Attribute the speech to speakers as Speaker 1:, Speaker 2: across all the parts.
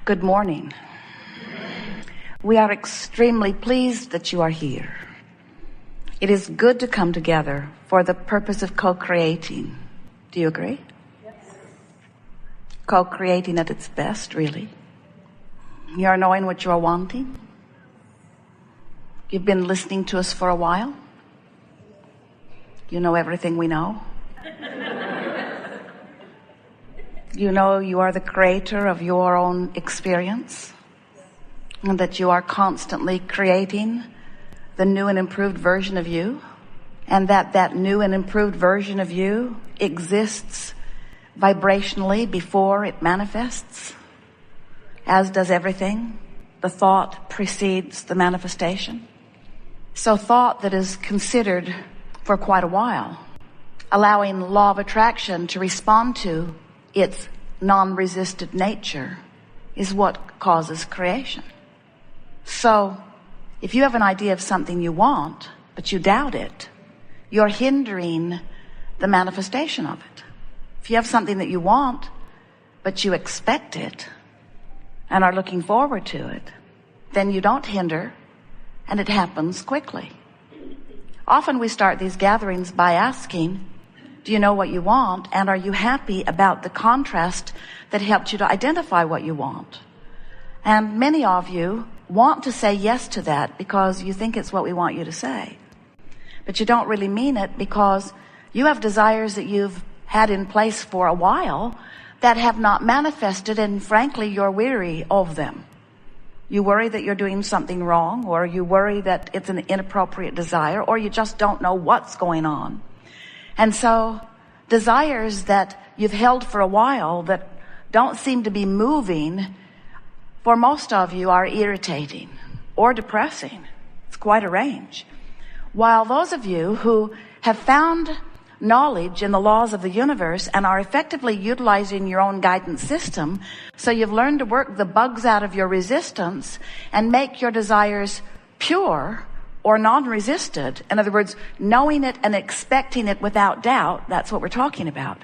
Speaker 1: Good morning. We are extremely pleased that you are here. It is good to come together for the purpose of co-creating. Do you agree? Yes. Co-creating at its best, really. You are knowing what you are wanting. You've been listening to us for a while. You know everything we know. You know you are the creator of your own experience, and that you are constantly creating the new and improved version of you, and that new and improved version of you exists vibrationally before it manifests, as does everything. The thought precedes the manifestation. So thought that is considered for quite a while, allowing law of attraction to respond to its non-resistant nature, is what causes creation. So if you have an idea of something you want, but you doubt it, you're hindering the manifestation of it. If you have something that you want, but you expect it and are looking forward to it, then you don't hinder, and it happens quickly. Often we start these gatherings by asking, do you know what you want? And are you happy about the contrast that helped you to identify what you want? And many of you want to say yes to that because you think it's what we want you to say. But you don't really mean it, because you have desires that you've had in place for a while that have not manifested, and frankly, you're weary of them. You worry that you're doing something wrong, or you worry that it's an inappropriate desire, or you just don't know what's going on. And so desires that you've held for a while that don't seem to be moving, for most of you, are irritating or depressing. It's quite a range. While those of you who have found knowledge in the laws of the universe and are effectively utilizing your own guidance system, so you've learned to work the bugs out of your resistance and make your desires pure or non-resisted. In other words, knowing it and expecting it without doubt. That's what we're talking about.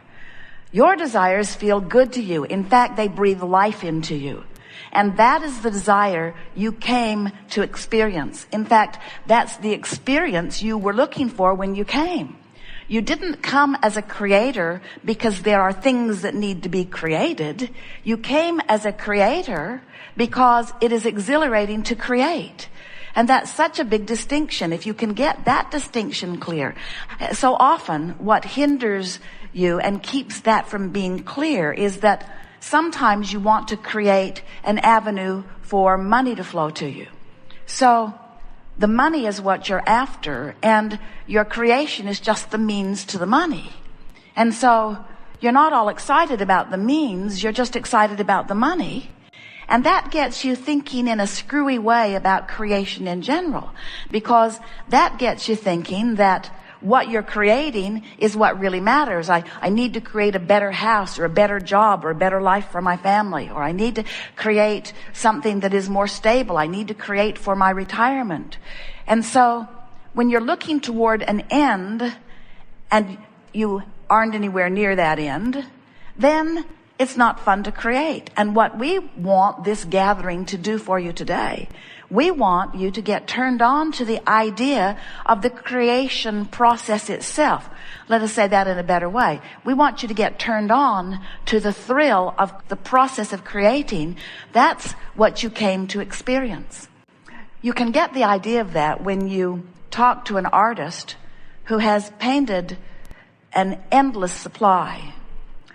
Speaker 1: Your desires feel good to you. In fact, they breathe life into you. And that is the desire you came to experience. In fact, that's the experience you were looking for when you came. You didn't come as a creator because there are things that need to be created. You came as a creator because it is exhilarating to create. And that's such a big distinction, if you can get that distinction clear. So often what hinders you and keeps that from being clear is that sometimes you want to create an avenue for money to flow to you. So the money is what you're after, and your creation is just the means to the money. And so you're not all excited about the means, you're just excited about the money. And that gets you thinking in a screwy way about creation in general, because that gets you thinking that what you're creating is what really matters. I need to create a better house or a better job or a better life for my family, or I need to create something that is more stable. I need to create for my retirement. And so when you're looking toward an end and you aren't anywhere near that end, then it's not fun to create. And what we want this gathering to do for you today, we want you to get turned on to the idea of the creation process itself. Let us say that in a better way. We want you to get turned on to the thrill of the process of creating. That's what you came to experience. You can get the idea of that when you talk to an artist who has painted an endless supply.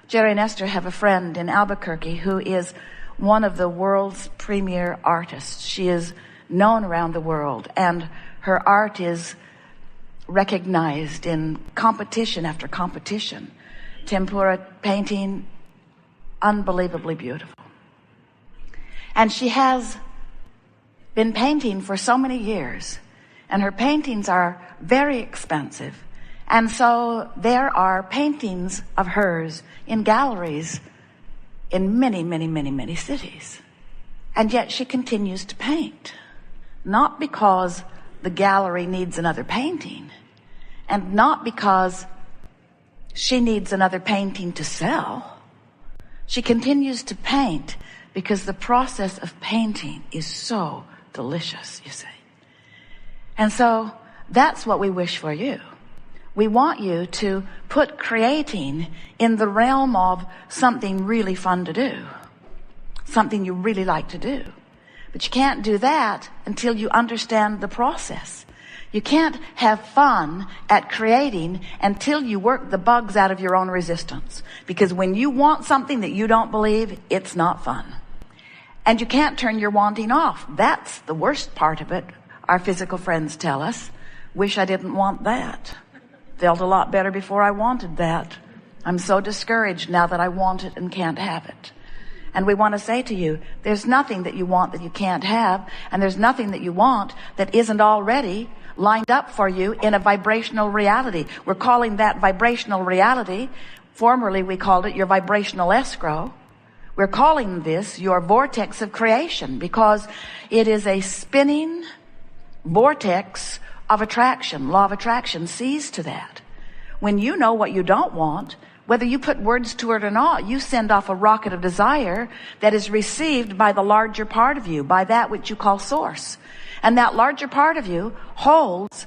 Speaker 1: Jerry and Esther have a friend in Albuquerque who is one of the world's premier artists. She is known around the world, and her art is recognized in competition after competition. Tempera painting, unbelievably beautiful. And she has been painting for so many years, and her paintings are very expensive. And so there are paintings of hers in galleries in many, many, many, many cities. And yet she continues to paint. Not because the gallery needs another painting, and not because she needs another painting to sell. She continues to paint because the process of painting is so delicious, you see. And so that's what we wish for you. We want you to put creating in the realm of something really fun to do, something you really like to do. But you can't do that until you understand the process. You can't have fun at creating until you work the bugs out of your own resistance. Because when you want something that you don't believe, it's not fun. And you can't turn your wanting off. That's the worst part of it. Our physical friends tell us, wish I didn't want that. Felt a lot better before I wanted that. I'm so discouraged now that I want it and can't have it. And we want to say to you, there's nothing that you want that you can't have, and there's nothing that you want that isn't already lined up for you in a vibrational reality. We're calling that vibrational reality. Formerly we called it your vibrational escrow. We're calling this your vortex of creation because it is a spinning vortex of attraction. Law of attraction sees to that. When you know what you don't want, whether you put words to it or not, you send off a rocket of desire that is received by the larger part of you, by that which you call source. And that larger part of you holds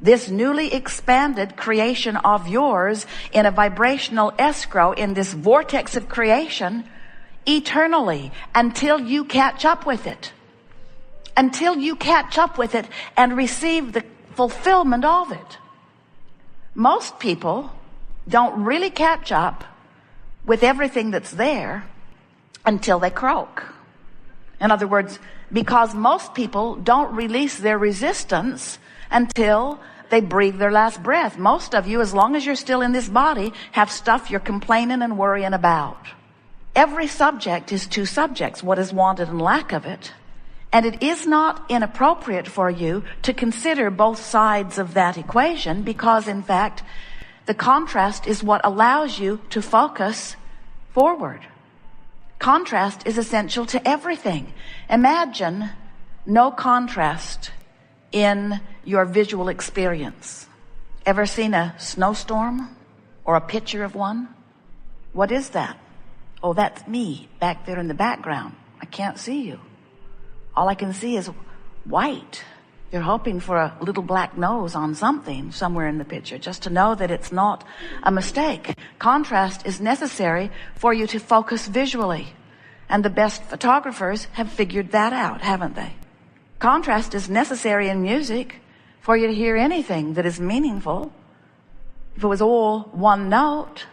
Speaker 1: this newly expanded creation of yours in a vibrational escrow in this vortex of creation eternally until you catch up with it. Until you catch up with it and receive the fulfillment of it. Most people don't really catch up with everything that's there until they croak. In other words, because most people don't release their resistance until they breathe their last breath. Most of you, as long as you're still in this body, have stuff you're complaining and worrying about. Every subject is two subjects, what is wanted and lack of it. And it is not inappropriate for you to consider both sides of that equation because, in fact, the contrast is what allows you to focus forward. Contrast is essential to everything. Imagine no contrast in your visual experience. Ever seen a snowstorm or a picture of one? What is that? Oh, that's me back there in the background. I can't see you. All I can see is white. You're hoping for a little black nose on something somewhere in the picture, just to know that it's not a mistake. Contrast is necessary for you to focus visually. And the best photographers have figured that out, haven't they? Contrast is necessary in music for you to hear anything that is meaningful. If it was all one note,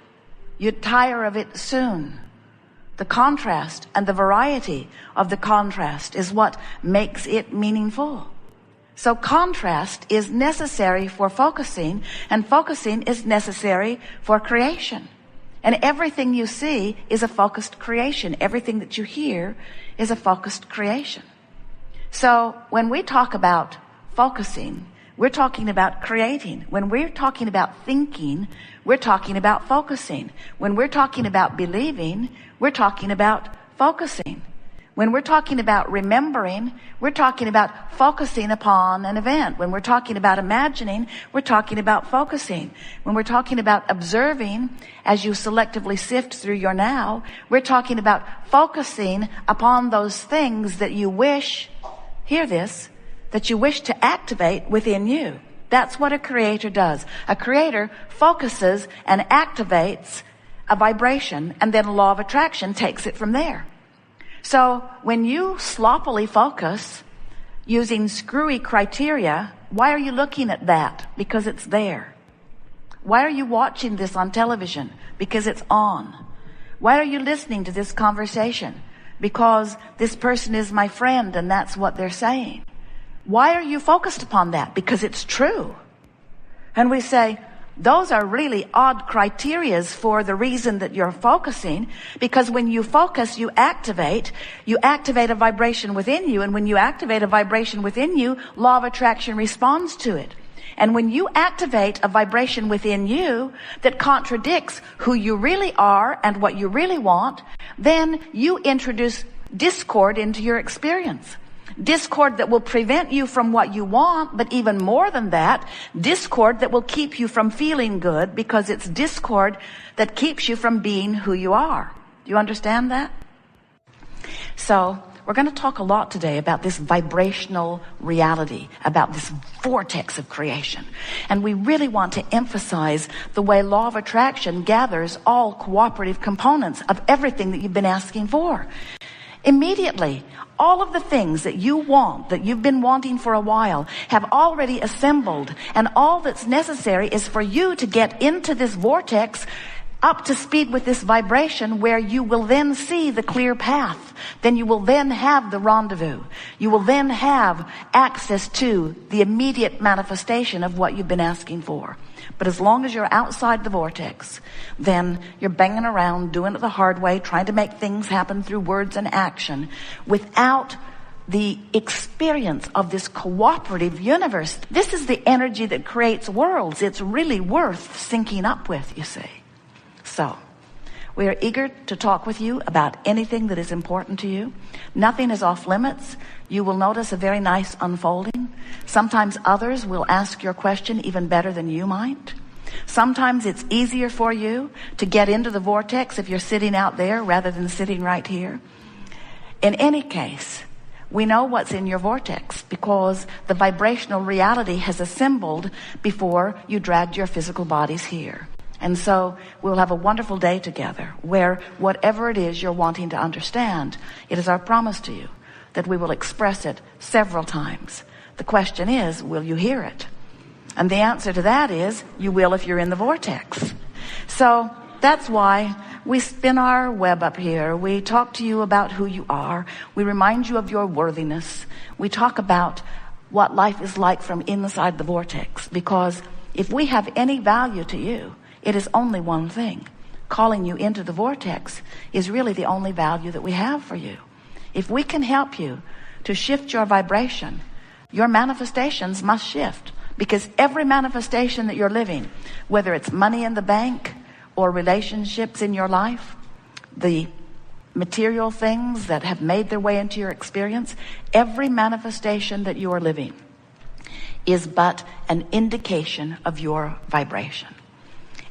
Speaker 1: you'd tire of it soon. The contrast and the variety of the contrast is what makes it meaningful. So contrast is necessary for focusing, and focusing is necessary for creation. And everything you see is a focused creation. Everything that you hear is a focused creation. So when we talk about focusing, we're talking about creating. When we're talking about thinking, we're talking about focusing. When we're talking about believing, we're talking about focusing. When we're talking about remembering, we're talking about focusing upon an event. When we're talking about imagining, we're talking about focusing. When we're talking about observing, as you selectively sift through your now, we're talking about focusing upon those things that you wish, hear this, that you wish to activate within you. That's what a creator does. A creator focuses and activates a vibration, and then law of attraction takes it from there. So when you sloppily focus using screwy criteria, why are you looking at that? Because it's there. Why are you watching this on television? Because it's on. Why are you listening to this conversation? Because this person is my friend and that's what they're saying. Why are you focused upon that? Because it's true. And we say, those are really odd criterias for the reason that you're focusing, because when you focus, you activate a vibration within you, and when you activate a vibration within you, law of attraction responds to it. And when you activate a vibration within you that contradicts who you really are and what you really want, then you introduce discord into your experience. Discord that will prevent you from what you want, but even more than that, discord that will keep you from feeling good, because it's discord that keeps you from being who you are. Do you understand that? So we're going to talk a lot today about this vibrational reality, about this vortex of creation. And we really want to emphasize the way law of attraction gathers all cooperative components of everything that you've been asking for. Immediately, all of the things that you want, that you've been wanting for a while, have already assembled. And all that's necessary is for you to get into this vortex, up to speed with this vibration, where you will then see the clear path. Then you will then have the rendezvous. You will then have access to the immediate manifestation of what you've been asking for. But as long as you're outside the vortex, then you're banging around, doing it the hard way, trying to make things happen through words and action, without the experience of this cooperative universe. This is the energy that creates worlds. It's really worth syncing up with, you see. So, we are eager to talk with you about anything that is important to you. Nothing is off limits. You will notice a very nice unfolding. Sometimes others will ask your question even better than you might. Sometimes it's easier for you to get into the vortex if you're sitting out there rather than sitting right here. In any case, we know what's in your vortex because the vibrational reality has assembled before you dragged your physical bodies here. And so we'll have a wonderful day together where whatever it is you're wanting to understand, it is our promise to you that we will express it several times. The question is, will you hear it? And the answer to that is, you will if you're in the vortex. So that's why we spin our web up here. We talk to you about who you are. We remind you of your worthiness. We talk about what life is like from inside the vortex. Because if we have any value to you, it is only one thing. Calling you into the vortex is really the only value that we have for you. If we can help you to shift your vibration, your manifestations must shift. Because every manifestation that you're living, whether it's money in the bank or relationships in your life, the material things that have made their way into your experience, every manifestation that you are living is but an indication of your vibration.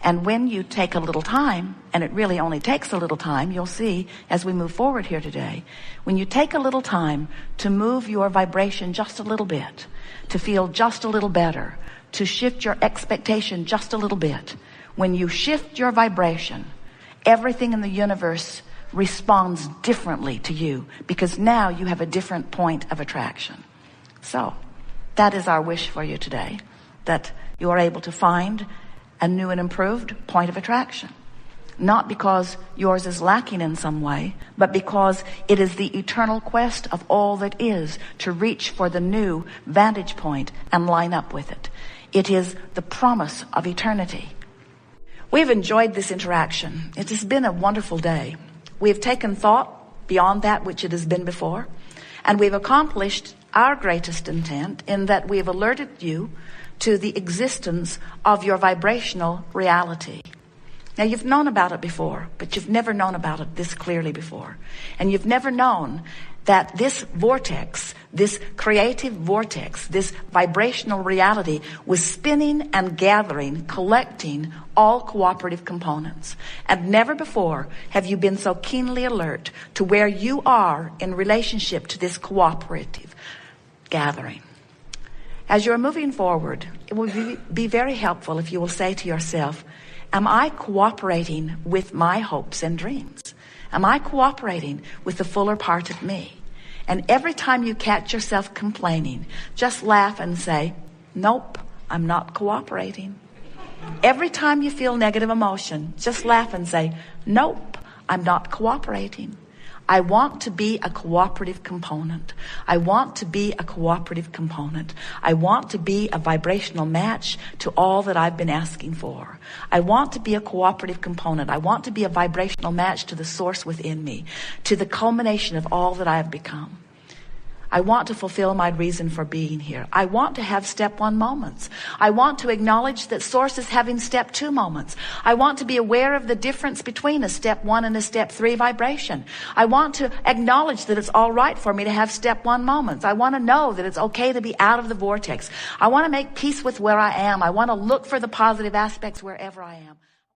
Speaker 1: And when you take a little time, and it really only takes a little time, you'll see as we move forward here today, when you take a little time to move your vibration just a little bit, to feel just a little better, to shift your expectation just a little bit, when you shift your vibration, everything in the universe responds differently to you because now you have a different point of attraction. So that is our wish for you today, that you are able to find a new and improved point of attraction. Not because yours is lacking in some way, but because it is the eternal quest of all that is to reach for the new vantage point and line up with it. It is the promise of eternity. We've enjoyed this interaction. It has been a wonderful day. We've taken thought beyond that which it has been before, and we've accomplished our greatest intent in that we've alerted you to the existence of your vibrational reality. Now, you've known about it before, but you've never known about it this clearly before. And you've never known that this vortex, this creative vortex, this vibrational reality was spinning and gathering, collecting all cooperative components. And never before have you been so keenly alert to where you are in relationship to this cooperative gathering. As you're moving forward, it will be very helpful if you will say to yourself, am I cooperating with my hopes and dreams? Am I cooperating with the fuller part of me? And every time you catch yourself complaining, just laugh and say, nope, I'm not cooperating. Every time you feel negative emotion, just laugh and say, nope, I'm not cooperating. I want to be a cooperative component. I want to be a cooperative component. I want to be a vibrational match to all that I've been asking for. I want to be a cooperative component. I want to be a vibrational match to the source within me, to the culmination of all that I have become. I want to fulfill my reason for being here. I want to have step 1 moments. I want to acknowledge that source is having step 2 moments. I want to be aware of the difference between a step 1 and a step 3 vibration. I want to acknowledge that it's all right for me to have step 1 moments. I want to know that it's okay to be out of the vortex. I want to make peace with where I am. I want to look for the positive aspects wherever I am.